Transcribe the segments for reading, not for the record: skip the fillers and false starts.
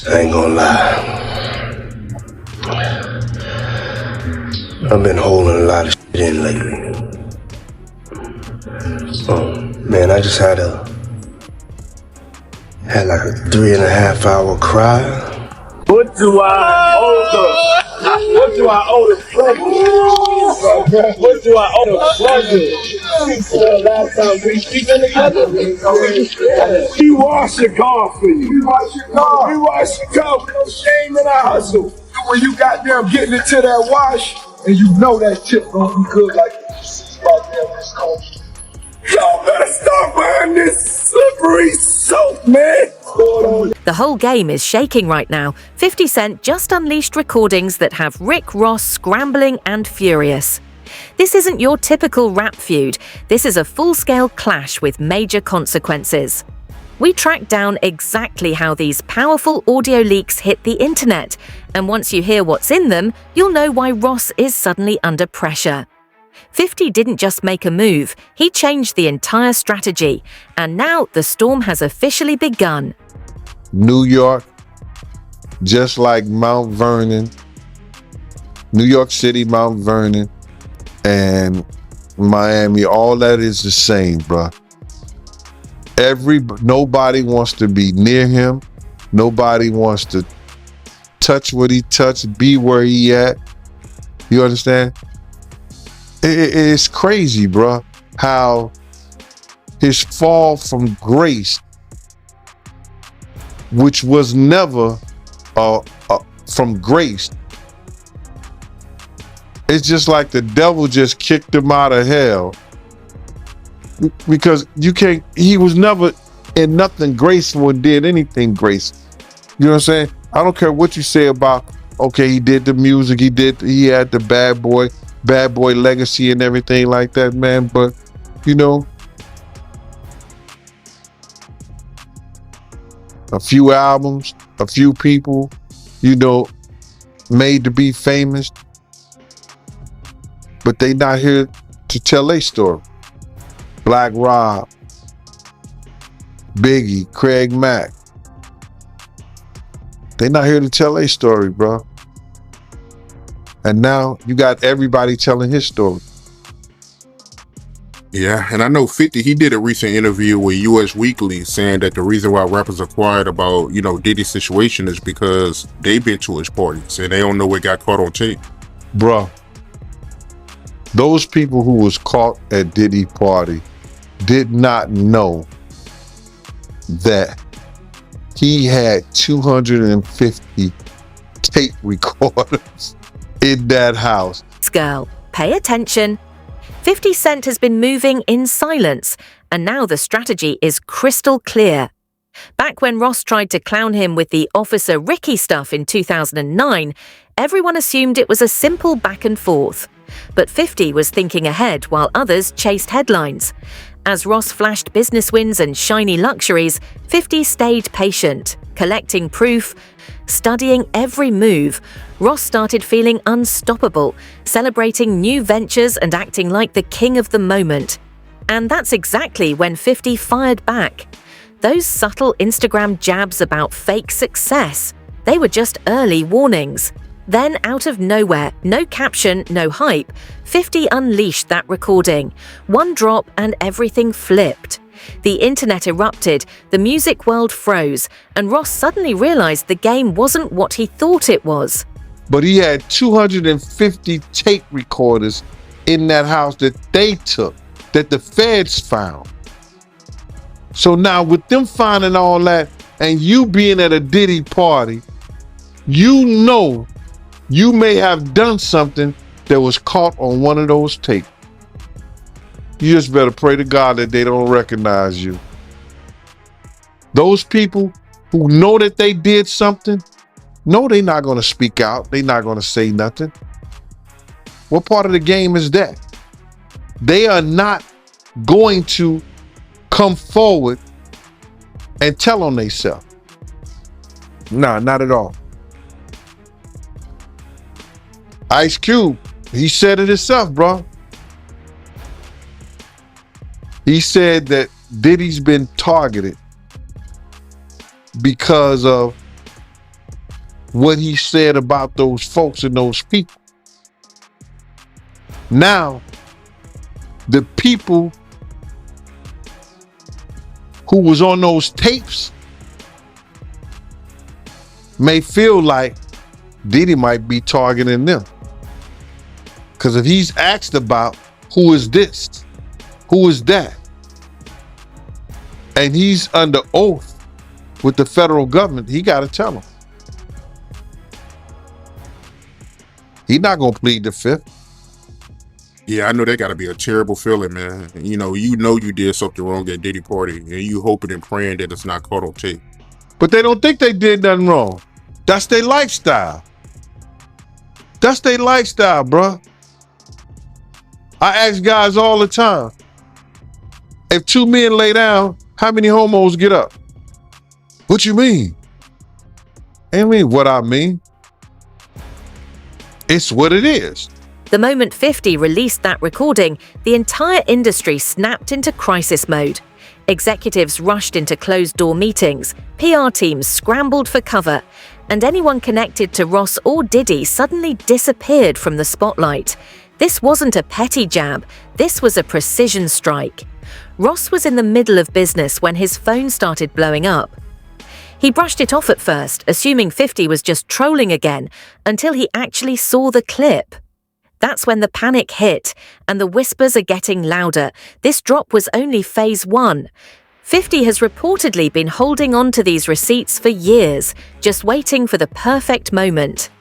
I ain't gonna lie. I've been holding a lot of shit in lately. Man, I just had like a 3.5 hour cry. What do I owe the pleasure? What do I owe the pleasure? Last time we speaking together, we wash your car for you. We wash your car. We wash your car with no shame in our hustle. When you got them getting into that wash, and you know that chip gonna be good like this about this cold. Y'all better stop buying this slippery soap, man. The whole game is shaking right now. 50 Cent just unleashed recordings that have Rick Ross scrambling and furious. This isn't your typical rap feud. This is a full-scale clash with major consequences. We tracked down exactly how these powerful audio leaks hit the internet, and once you hear what's in them, you'll know why Ross is suddenly under pressure. 50 didn't just make a move, he changed the entire strategy, and now the storm has officially begun. New York, just like Mount Vernon, New York City, Mount Vernon, and Miami, all that is the same, bruh. Nobody wants to be near him. Nobody wants to touch what he touched, be where he at. You understand? It's crazy, bruh, how his fall from grace, which was never from grace, it's just like the devil just kicked him out of hell. Because he was never in nothing graceful and did anything graceful. You know what I'm saying? I don't care what you say about, okay, he did the music, he had the bad boy legacy and everything like that, man. But, you know, a few albums, a few people, you know, made to be famous, but they not here to tell their story. Black Rob, Biggie, Craig Mack. They not here to tell their story, bro. And now you got everybody telling his story. Yeah, and I know 50, he did a recent interview with US Weekly saying that the reason why rappers are quiet about, you know, Diddy's situation is because they've been to his parties and they don't know what got caught on tape. Bro, those people who was caught at Diddy party did not know that he had 250 tape recorders in that house. Girl, pay attention. 50 Cent has been moving in silence, and now the strategy is crystal clear. Back when Ross tried to clown him with the Officer Ricky stuff in 2009, everyone assumed it was a simple back and forth. But 50 was thinking ahead while others chased headlines. As Ross flashed business wins and shiny luxuries, 50 stayed patient, collecting proof, studying every move. Ross started feeling unstoppable, celebrating new ventures and acting like the king of the moment. And that's exactly when 50 fired back. Those subtle Instagram jabs about fake success, they were just early warnings. Then, out of nowhere, no caption, no hype, 50 unleashed that recording. One drop and everything flipped. The internet erupted, the music world froze, and Ross suddenly realized the game wasn't what he thought it was. But he had 250 tape recorders in that house that they took, that the feds found. So now with them finding all that and you being at a Diddy party, you know you may have done something that was caught on one of those tapes. You just better pray to God that they don't recognize you. Those people who know that they did something, no, they're not going to speak out. They're not going to say nothing. What part of the game is that? They are not going to come forward and tell on themselves. Nah, not at all. Ice Cube, he said it himself, bro. He said that Diddy's been targeted because of what he said about those folks and those people. Now, the people who was on those tapes may feel like Diddy might be targeting them. Because if he's asked about who is this, who is that, and he's under oath with the federal government, he got to tell them. He's not going to plead the fifth. Yeah, I know that got to be a terrible feeling, man. You know you did something wrong at Diddy party, and you hoping and praying that it's not caught on tape. But they don't think they did nothing wrong. That's their lifestyle. That's their lifestyle, bruh. I ask guys all the time, if two men lay down, how many homos get up? What you mean? I mean what I mean. It's what it is. The moment 50 released that recording, the entire industry snapped into crisis mode. Executives rushed into closed-door meetings, PR teams scrambled for cover, and anyone connected to Ross or Diddy suddenly disappeared from the spotlight. This wasn't a petty jab, this was a precision strike. Ross was in the middle of business when his phone started blowing up. He brushed it off at first, assuming 50 was just trolling again, until he actually saw the clip. That's when the panic hit, and the whispers are getting louder. This drop was only phase 1. 50 has reportedly been holding on to these receipts for years, just waiting for the perfect moment.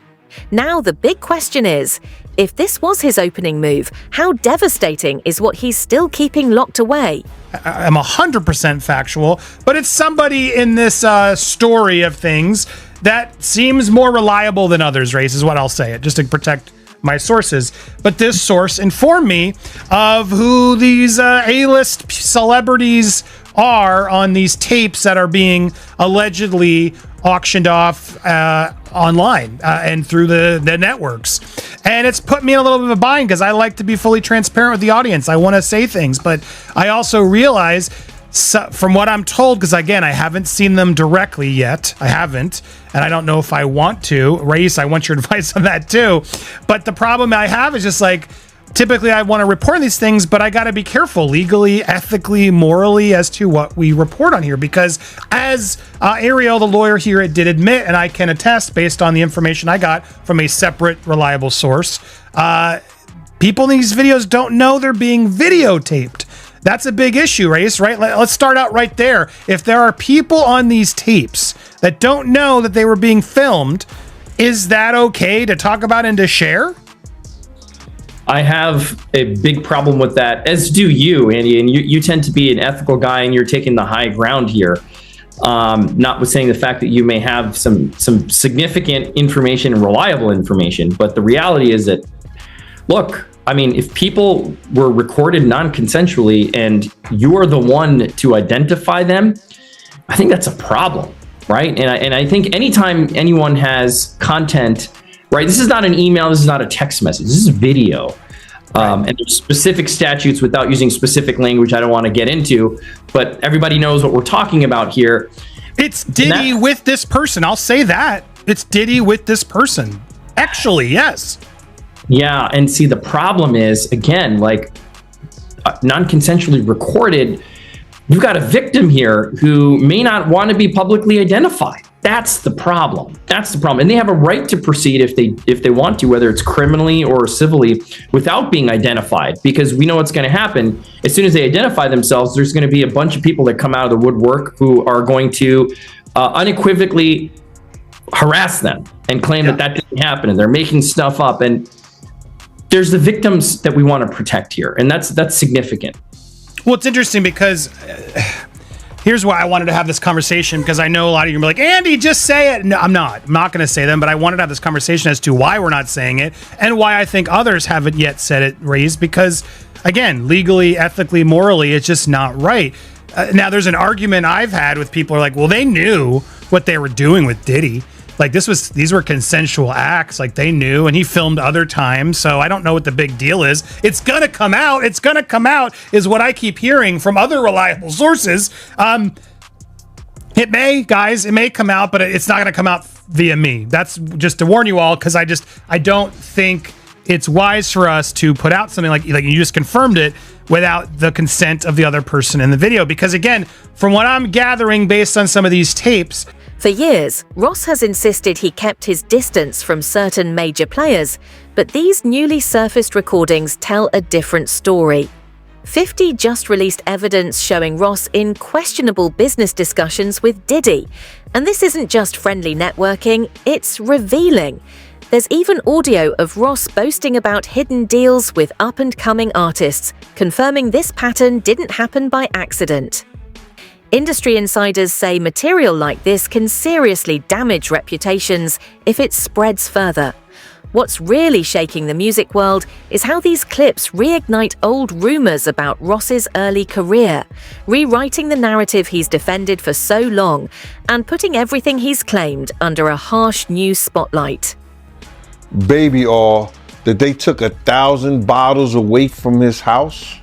Now the big question is, if this was his opening move, how devastating is what he's still keeping locked away? I'm 100% factual, but it's somebody in this story of things that seems more reliable than others, Race, is what I'll say, just to protect my sources. But this source informed me of who these A-list celebrities are on these tapes that are being allegedly auctioned off online and through the networks. And it's put me in a little bit of a bind because I like to be fully transparent with the audience. I want to say things, but I also realize from what I'm told, because again, I haven't seen them directly yet. I haven't, and I don't know if I want to. Race, I want your advice on that too. But the problem I have is just like, typically I want to report these things, but I got to be careful legally, ethically, morally as to what we report on here. Because as Ariel, the lawyer here, did admit, and I can attest based on the information I got from a separate, reliable source, people in these videos don't know they're being videotaped. That's a big issue, Race, right? Let's start out right there. If there are people on these tapes that don't know that they were being filmed, is that okay to talk about and to share? I have a big problem with that, as do you, Andy, and you tend to be an ethical guy and you're taking the high ground here. Notwithstanding the fact that you may have some significant information and reliable information, but the reality is that, look, I mean, if people were recorded non-consensually and you are the one to identify them, I think that's a problem, right? And I think anytime anyone has content, right, this is not an email, this is not a text message, this is video. And there's specific statutes without using specific language I don't want to get into, but everybody knows what we're talking about here. It's Diddy with this person, I'll say that. It's Diddy with this person. Actually, yes. Yeah, and see, the problem is, again, like non-consensually recorded, you've got a victim here who may not want to be publicly identified. That's the problem. That's the problem. And they have a right to proceed if they want to, whether it's criminally or civilly, without being identified, because we know what's going to happen. As soon as they identify themselves, there's going to be a bunch of people that come out of the woodwork who are going to unequivocally harass them and claim that didn't happen, and they're making stuff up. And there's the victims that we want to protect here, and that's significant. Well, it's interesting because here's why I wanted to have this conversation, because I know a lot of you are like, Andy, just say it. No, I'm not going to say them, but I wanted to have this conversation as to why we're not saying it and why I think others haven't yet said it, Raised, because again, legally, ethically, morally, it's just not right. Now, there's an argument I've had with people who are like, well, they knew what they were doing with Diddy. Like these were consensual acts, like they knew, and he filmed other times. So I don't know what the big deal is. It's going to come out. It's going to come out is what I keep hearing from other reliable sources. It may, guys, it may come out, but it's not going to come out via me. That's just to warn you all, because I don't think it's wise for us to put out something like you just confirmed it without the consent of the other person in the video. Because again, from what I'm gathering based on some of these tapes, For years, Ross has insisted he kept his distance from certain major players, but these newly surfaced recordings tell a different story. 50 just released evidence showing Ross in questionable business discussions with Diddy. And this isn't just friendly networking, it's revealing. There's even audio of Ross boasting about hidden deals with up-and-coming artists, confirming this pattern didn't happen by accident. Industry insiders say material like this can seriously damage reputations if it spreads further. What's really shaking the music world is how these clips reignite old rumors about Ross's early career, rewriting the narrative he's defended for so long and putting everything he's claimed under a harsh new spotlight. Baby oil that they took 1,000 bottles away from his house.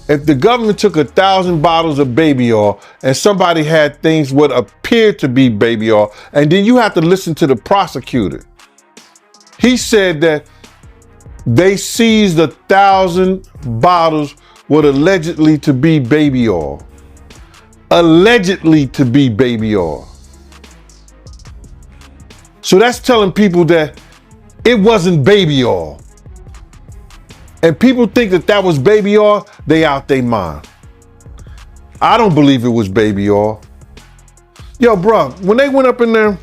If the government took 1,000 bottles of baby oil and somebody had things what appeared to be baby oil, and then you have to listen to the prosecutor. He said that they seized 1,000 bottles what allegedly to be baby oil. Allegedly to be baby oil. So that's telling people that it wasn't baby oil. And people think that that was baby oil, they out their mind. I don't believe it was baby oil. Yo, bro, when they went up in there,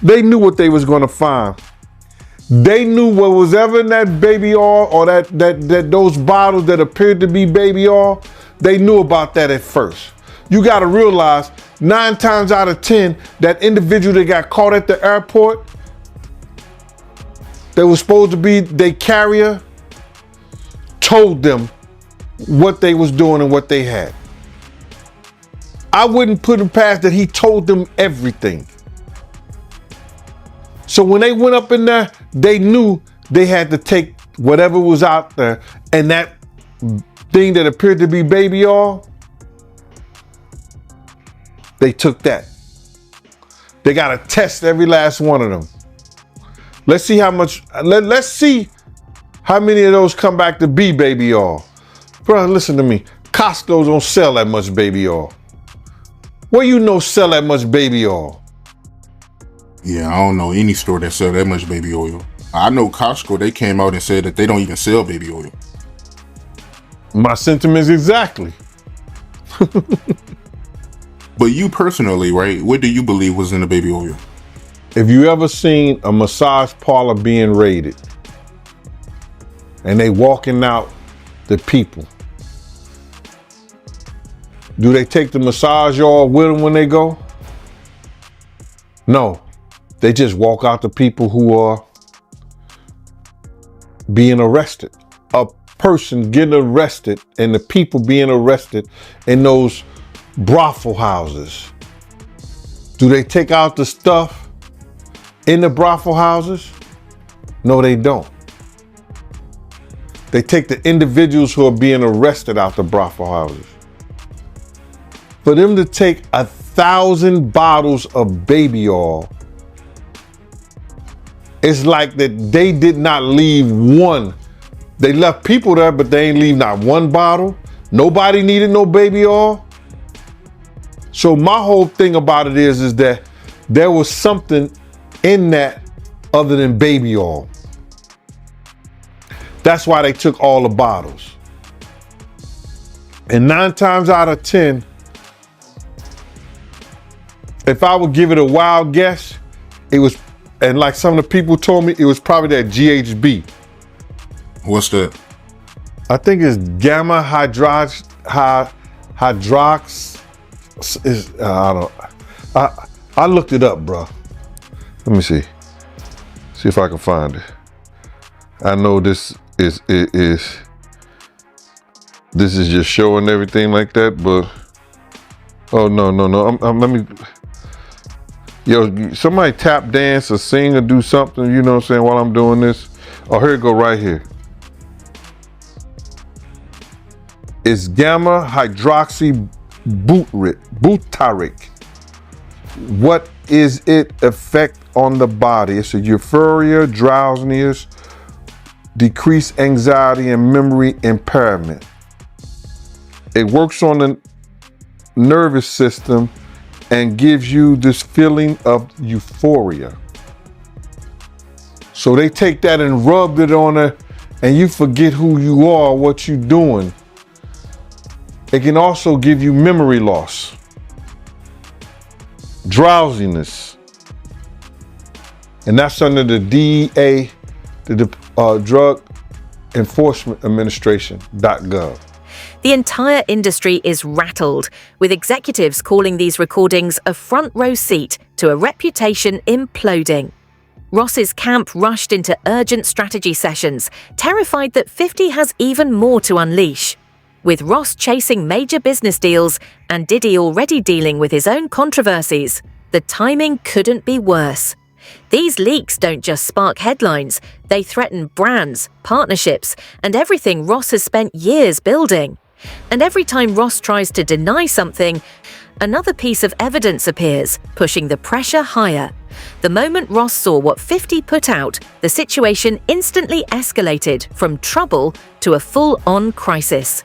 they knew what they was gonna find. They knew what was ever in that baby oil or that those bottles that appeared to be baby oil, they knew about that at first. You gotta realize 9 times out of 10, that individual that got caught at the airport, that was supposed to be their carrier, told them what they was doing and what they had. I wouldn't put it past that he told them everything. So when they went up in there, they knew they had to take whatever was out there, and that thing that appeared to be baby oil, they took that. They got to test every last one of them. Let's see how much, let's see how many of those come back to be baby oil. Bro, listen to me. Costco don't sell that much baby oil. Where you know sell that much baby oil? Yeah, I don't know any store that sell that much baby oil. I know Costco, they came out and said that they don't even sell baby oil. My sentiments exactly. But you personally, right, what do you believe was in the baby oil? If you ever seen a massage parlor being raided and they walking out the people, do they take the massage oil with them when they go? No, they just walk out the people who are being arrested. A person getting arrested and the people being arrested in those brothel houses. Do they take out the stuff in the brothel houses? No, they don't. They take the individuals who are being arrested out the brothel houses. For them to take 1,000 bottles of baby oil, it's like that they did not leave one. They left people there, but they ain't leave not one bottle. Nobody needed no baby oil. So my whole thing about it is that there was something in that other than baby oil. That's why they took all the bottles. And 9 times out of 10, if I would give it a wild guess, it was, and like some of the people told me, it was probably that GHB. What's that? I think it's gamma hydrox. I looked it up, bro. Let me see if I can find it. I know this is just showing everything like that, but oh no. Let me. Yo, somebody tap dance or sing or do something, you know what I'm saying, while I'm doing this. Oh, here it go right here. It's gamma hydroxy butyric. what is it effect on the body? It's a euphoria, drowsiness, decreased anxiety, and memory impairment. It works on the nervous system and gives you this feeling of euphoria. So they take that and rub it on her, and you forget who you are, what you're doing. It can also give you memory loss, drowsiness, and that's under the DEA, the Drug Enforcement Administration.gov. The entire industry is rattled, with executives calling these recordings a front row seat to a reputation imploding. Ross's camp rushed into urgent strategy sessions, terrified that 50 has even more to unleash. With Ross chasing major business deals and Diddy already dealing with his own controversies, the timing couldn't be worse. These leaks don't just spark headlines, they threaten brands, partnerships, and everything Ross has spent years building. And every time Ross tries to deny something, another piece of evidence appears, pushing the pressure higher. The moment Ross saw what 50 put out, the situation instantly escalated from trouble to a full-on crisis.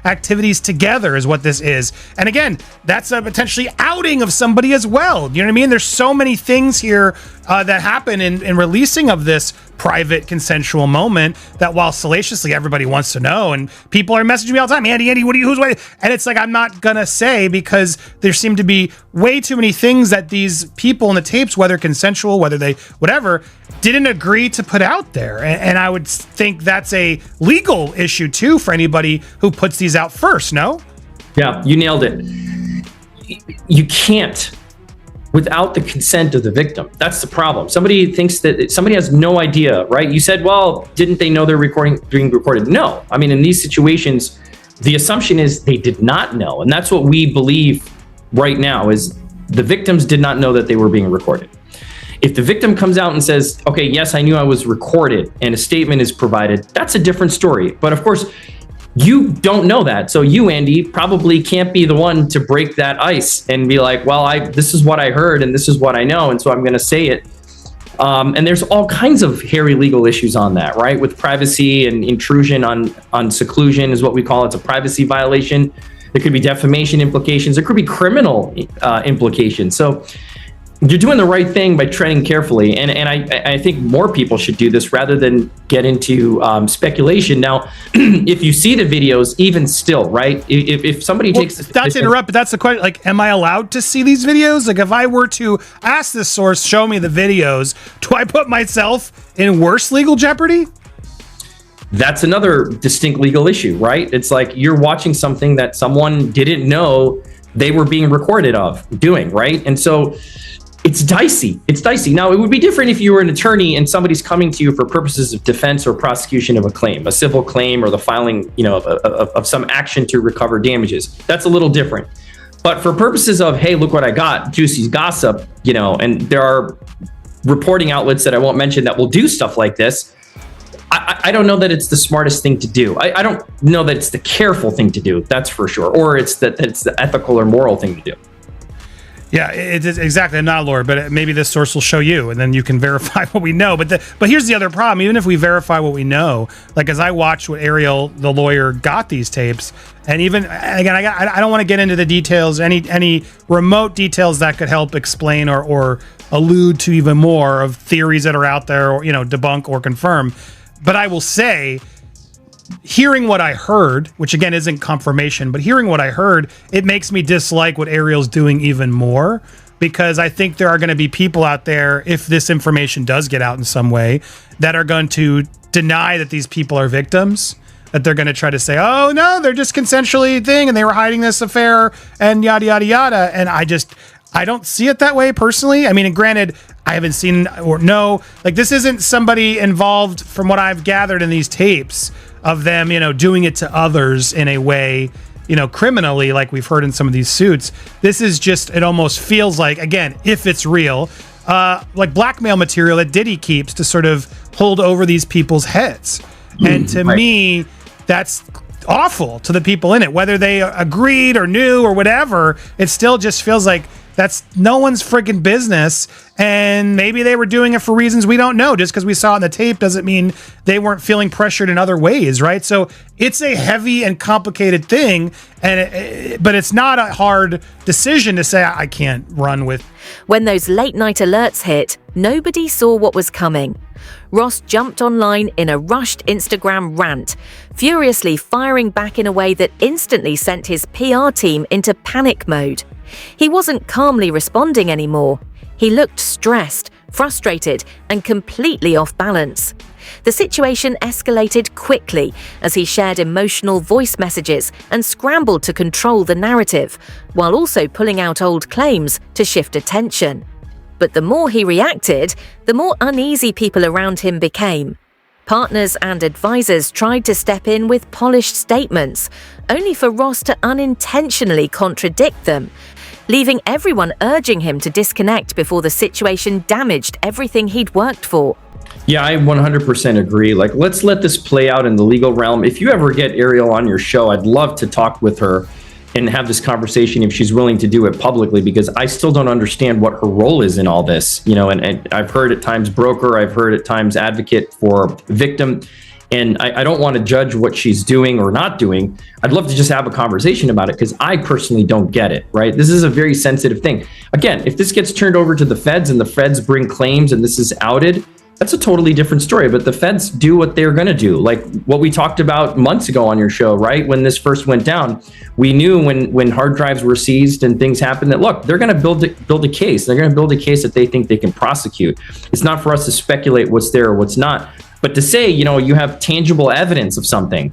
Activities together is what this is. And again, that's a potentially outing of somebody as well. You know what I mean? There's so many things here that happen in releasing of this private consensual moment that while salaciously everybody wants to know, and people are messaging me all the time, Andy, who's waiting? And it's like, I'm not gonna say, because there seem to be way too many things that these people in the tapes, whether consensual, whether they, whatever, didn't agree to put out there. And I would think that's a legal issue too for anybody who puts these out first, no? Yeah, you nailed it. You can't without the consent of the victim. That's the problem. Somebody thinks that somebody has no idea, right? You said, well, didn't they know they're being recorded? No. I mean, in these situations, the assumption is they did not know. And that's what we believe right now is the victims did not know that they were being recorded. If the victim comes out and says, okay, yes, I knew I was recorded, and a statement is provided, that's a different story. But of course, you don't know that. So you, Andy, probably can't be the one to break that ice and be like, well, this is what I heard and this is what I know, and so I'm going to say it. And there's all kinds of hairy legal issues on that, right? With privacy and intrusion on seclusion is what we call it. It's a privacy violation. There could be defamation implications. There could be criminal implications. So you're doing the right thing by treading carefully. And I think more people should do this rather than get into speculation. Now, if you see the videos, even still, right? If somebody takes... Not to interrupt, but that's the question. Like, am I allowed to see these videos? Like, if I were to ask this source, show me the videos, do I put myself in worse legal jeopardy? That's another distinct legal issue, right? It's like you're watching something that someone didn't know they were being recorded of doing, right? And so it's dicey. It's dicey. Now, it would be different if you were an attorney and somebody's coming to you for purposes of defense or prosecution of a claim, a civil claim, or the filing, of some action to recover damages. That's a little different. But for purposes of, hey, look what I got, juicy gossip, and there are reporting outlets that I won't mention that will do stuff like this. I don't know that it's the smartest thing to do. I don't know that it's the careful thing to do. That's for sure. Or it's the ethical or moral thing to do. Yeah, it is exactly. I'm not a lawyer, but maybe this source will show you, and then you can verify what we know. But here's the other problem. Even if we verify what we know, like as I watched what Ariel, the lawyer, got these tapes, and even again, I don't want to get into the details, any remote details that could help explain or allude to even more of theories that are out there, or debunk or confirm. But I will say, hearing what I heard, which again isn't confirmation, but hearing what I heard, it makes me dislike what Ariel's doing even more, because I think there are going to be people out there, if this information does get out in some way, that are going to deny that these people are victims, that they're going to try to say, oh no, they're just consensually thing and they were hiding this affair and yada, yada, yada. And I don't see it that way personally. I mean, and granted, I haven't seen or know, like this isn't somebody involved from what I've gathered in these tapes of them, doing it to others in a way, criminally, like we've heard in some of these suits. This is just, it almost feels like, again, if it's real, like blackmail material that Diddy keeps to sort of hold over these people's heads. And to me, that's awful to the people in it, whether they agreed or knew or whatever. It still just feels like That's no one's freaking business. And maybe they were doing it for reasons we don't know. Just because we saw it in the tape doesn't mean they weren't feeling pressured in other ways, right? So it's a heavy and complicated thing, but it's not a hard decision to say, I can't run with. When those late night alerts hit, nobody saw what was coming. Ross jumped online in a rushed Instagram rant, furiously firing back in a way that instantly sent his PR team into panic mode. He wasn't calmly responding anymore. He looked stressed, frustrated, and completely off balance. The situation escalated quickly as he shared emotional voice messages and scrambled to control the narrative, while also pulling out old claims to shift attention. But the more he reacted, the more uneasy people around him became. Partners and advisors tried to step in with polished statements, only for Ross to unintentionally contradict them, leaving everyone urging him to disconnect before the situation damaged everything he'd worked for. Yeah, I 100% agree. Like, let's let this play out in the legal realm. If you ever get Ariel on your show, I'd love to talk with her and have this conversation if she's willing to do it publicly, because I still don't understand what her role is in all this. You know, and I've heard at times broker, I've heard at times advocate for victim. And I don't want to judge what she's doing or not doing. I'd love to just have a conversation about it, because I personally don't get it, right? This is a very sensitive thing. Again, if this gets turned over to the feds and the feds bring claims and this is outed, that's a totally different story. But the feds do what they're going to do. Like what we talked about months ago on your show, right? When this first went down, we knew when hard drives were seized and things happened that, look, they're going to build a case. They're going to build a case that they think they can prosecute. It's not for us to speculate what's there or what's not. But to say, you know, you have tangible evidence of something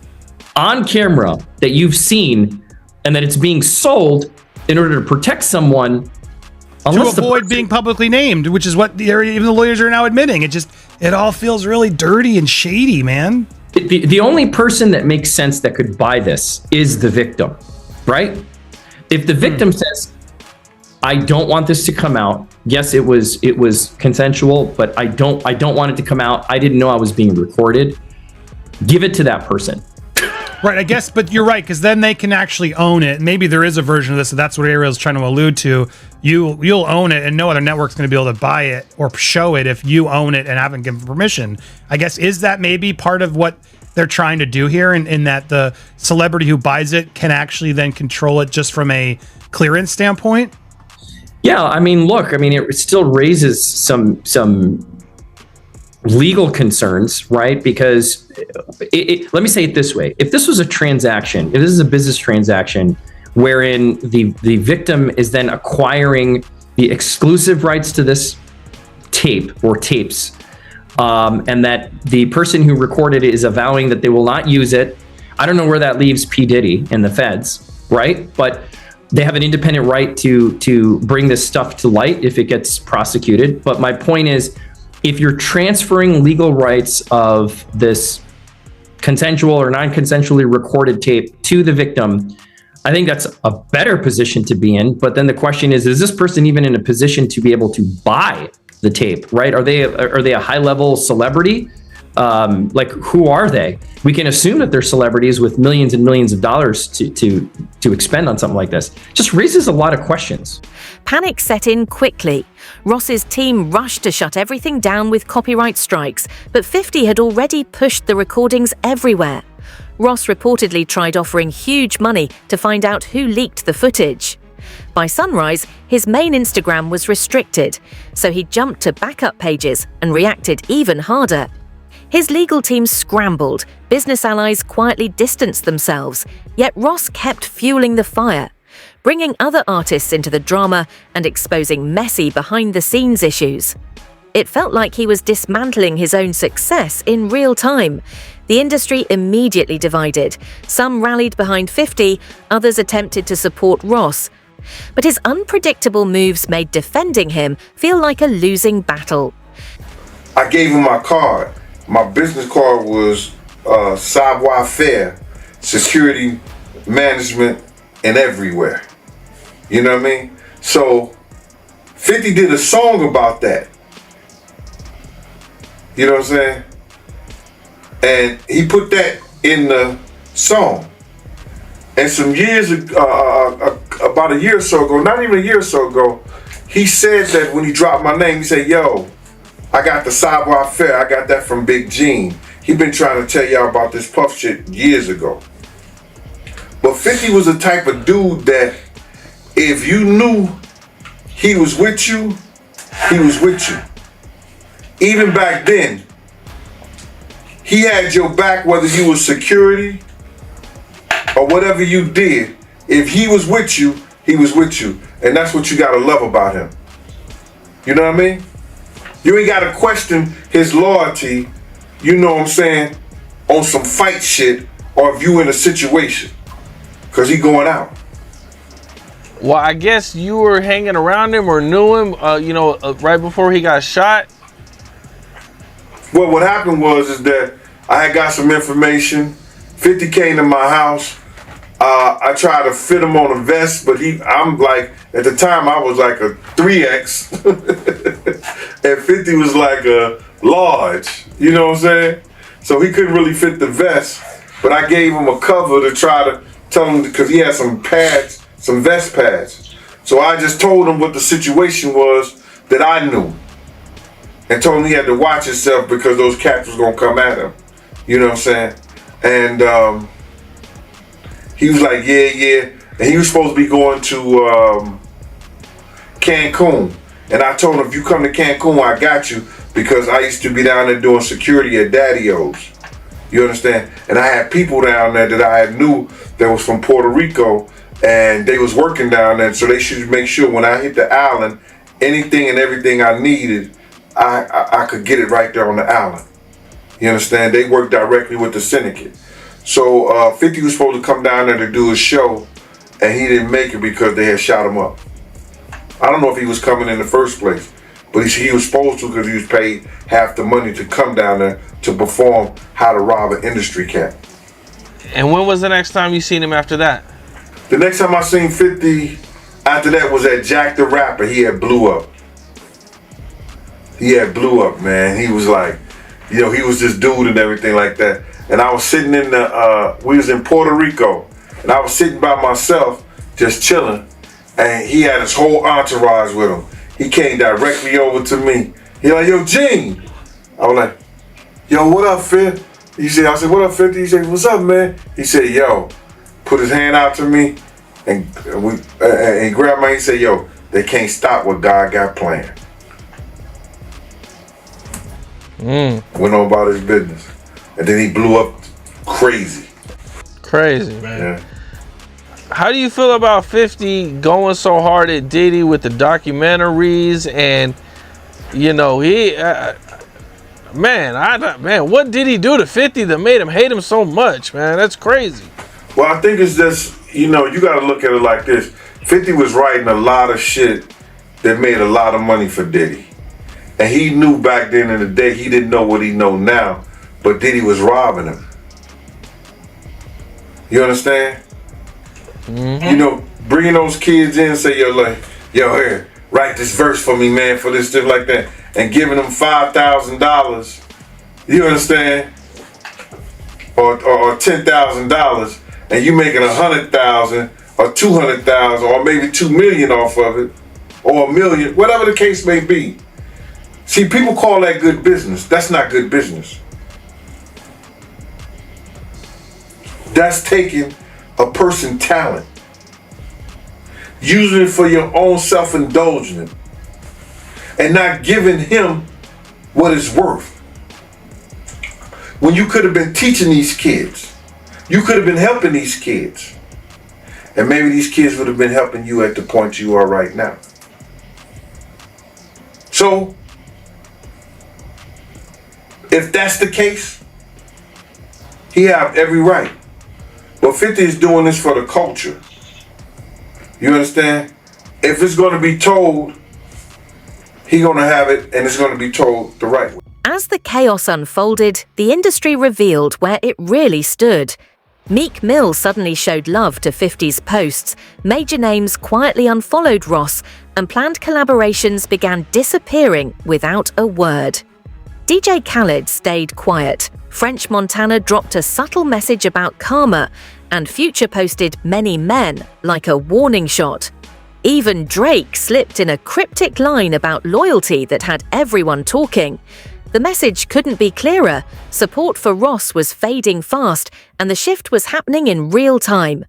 on camera that you've seen and that it's being sold in order to protect someone, to avoid being publicly named, which is what even the lawyers are now admitting. It all feels really dirty and shady, man. The only person that makes sense that could buy this is the victim, right? If the victim says, I don't want this to come out. Yes, it was consensual, but I don't want it to come out. I didn't know I was being recorded. Give it to that person. Right, I guess, but you're right, because then they can actually own it. Maybe there is a version of this, so that's what Ariel's trying to allude to. You'll own it, and no other network's going to be able to buy it or show it if you own it and haven't given permission. I guess, is that maybe part of what they're trying to do here, in that the celebrity who buys it can actually then control it just from a clearance standpoint? Yeah, I mean, look, it still raises some legal concerns, right? Because let me say it this way. If this was a transaction, if this is a business transaction wherein the victim is then acquiring the exclusive rights to this tape or tapes, and that the person who recorded it is avowing that they will not use it, I don't know where that leaves P. Diddy and the feds, right? But they have an independent right to bring this stuff to light if it gets prosecuted. But my point is, if you're transferring legal rights of this consensual or non-consensually recorded tape to the victim, I think that's a better position to be in. But then the question is this person even in a position to be able to buy the tape, right? Are they a high-level celebrity? Like, who are they? We can assume that they're celebrities with millions and millions of dollars to expend on something like this. Just raises a lot of questions. Panic set in quickly. Ross's team rushed to shut everything down with copyright strikes, but 50 had already pushed the recordings everywhere. Ross reportedly tried offering huge money to find out who leaked the footage. By sunrise, his main Instagram was restricted, so he jumped to backup pages and reacted even harder. His legal team scrambled, business allies quietly distanced themselves, yet Ross kept fueling the fire, bringing other artists into the drama and exposing messy behind-the-scenes issues. It felt like he was dismantling his own success in real time. The industry immediately divided. Some rallied behind 50, others attempted to support Ross. But his unpredictable moves made defending him feel like a losing battle. I gave him my card. My business card was savoir-faire, security management, and everywhere. You know what I mean? So 50 did a song about that. You know what I'm saying? And he put that in the song. And some years, about a year or so ago, not even a year or so ago, he said that when he dropped my name, he said, yo, I got the Savoir Faire, I got that from Big Gene. He been trying to tell y'all about this Puff shit years ago. But 50 was the type of dude that if you knew he was with you, he was with you. Even back then, he had your back whether you was security or whatever you did. If he was with you, he was with you. And that's what you gotta love about him. You know what I mean? You ain't gotta question his loyalty, you know what I'm saying, on some fight shit or if you in a situation. Cause he going out. Well, I guess you were hanging around him or knew him, right before he got shot. Well, what happened is that I had got some information. 50 came to my house. I tried to fit him on a vest, but I'm like, at the time I was like a 3X. And 50 was like a large, you know what I'm saying? So he couldn't really fit the vest, but I gave him a cover to try to tell him, because he had some pads, some vest pads. So I just told him what the situation was that I knew. And told him he had to watch himself because those cats was gonna come at him. You know what I'm saying? And he was like, yeah. And he was supposed to be going to Cancun. And I told him, if you come to Cancun, I got you, because I used to be down there doing security at Daddy-O's. You understand? And I had people down there that I knew that was from Puerto Rico, and they was working down there, so they should make sure when I hit the island, anything and everything I needed, I could get it right there on the island. You understand? They work directly with the syndicate. So 50 was supposed to come down there to do a show, and he didn't make it because they had shot him up. I don't know if he was coming in the first place, but he was supposed to, because he was paid half the money to come down there to perform How to Rob an Industry Cat. And when was the next time you seen him after that? The next time I seen 50 after that was at Jack the Rapper. He had blew up. Man. He was like, he was this dude and everything like that. And I was sitting we was in Puerto Rico, and I was sitting by myself, just chilling, and he had his whole entourage with him. He came directly over to me. He like, yo, Gene. I was like, yo, what up, Fif? I said, what up, 50? He said, what's up, man? He said, yo, put his hand out to me, and he grabbed my hand. He said, yo, they can't stop what God got planned. Went on about his business. And then he blew up crazy. Crazy, man. Yeah. How do you feel about 50 going so hard at Diddy with the documentaries? And, what did he do to 50 that made him hate him so much, man? That's crazy. Well, I think it's just, you got to look at it like this. 50 was writing a lot of shit that made a lot of money for Diddy. And he knew back then in the day, he didn't know what he know now, but Diddy was robbing him. You understand? Mm-hmm. Bringing those kids in and say, yo, here, write this verse for me, man, for this, stuff like that, and giving them $5,000, you understand? Or $10,000, and you making $100,000 or $200,000 or maybe $2 million off of it, or $1 million, whatever the case may be. See, people call that good business. That's not good business. That's taking a person's talent, using it for your own self-indulgence, and not giving him what it's worth. When you could have been teaching these kids, you could have been helping these kids, and maybe these kids would have been helping you at the point you are right now. So, if that's the case, he have every right. But 50 is doing this for the culture. You understand? If it's going to be told, he going to have it, and it's going to be told the right way. As the chaos unfolded, the industry revealed where it really stood. Meek Mill suddenly showed love to 50's posts, major names quietly unfollowed Ross, and planned collaborations began disappearing without a word. DJ Khaled stayed quiet. French Montana dropped a subtle message about karma, and Future posted many men like a warning shot. Even Drake slipped in a cryptic line about loyalty that had everyone talking. The message couldn't be clearer. Support for Ross was fading fast, and the shift was happening in real time.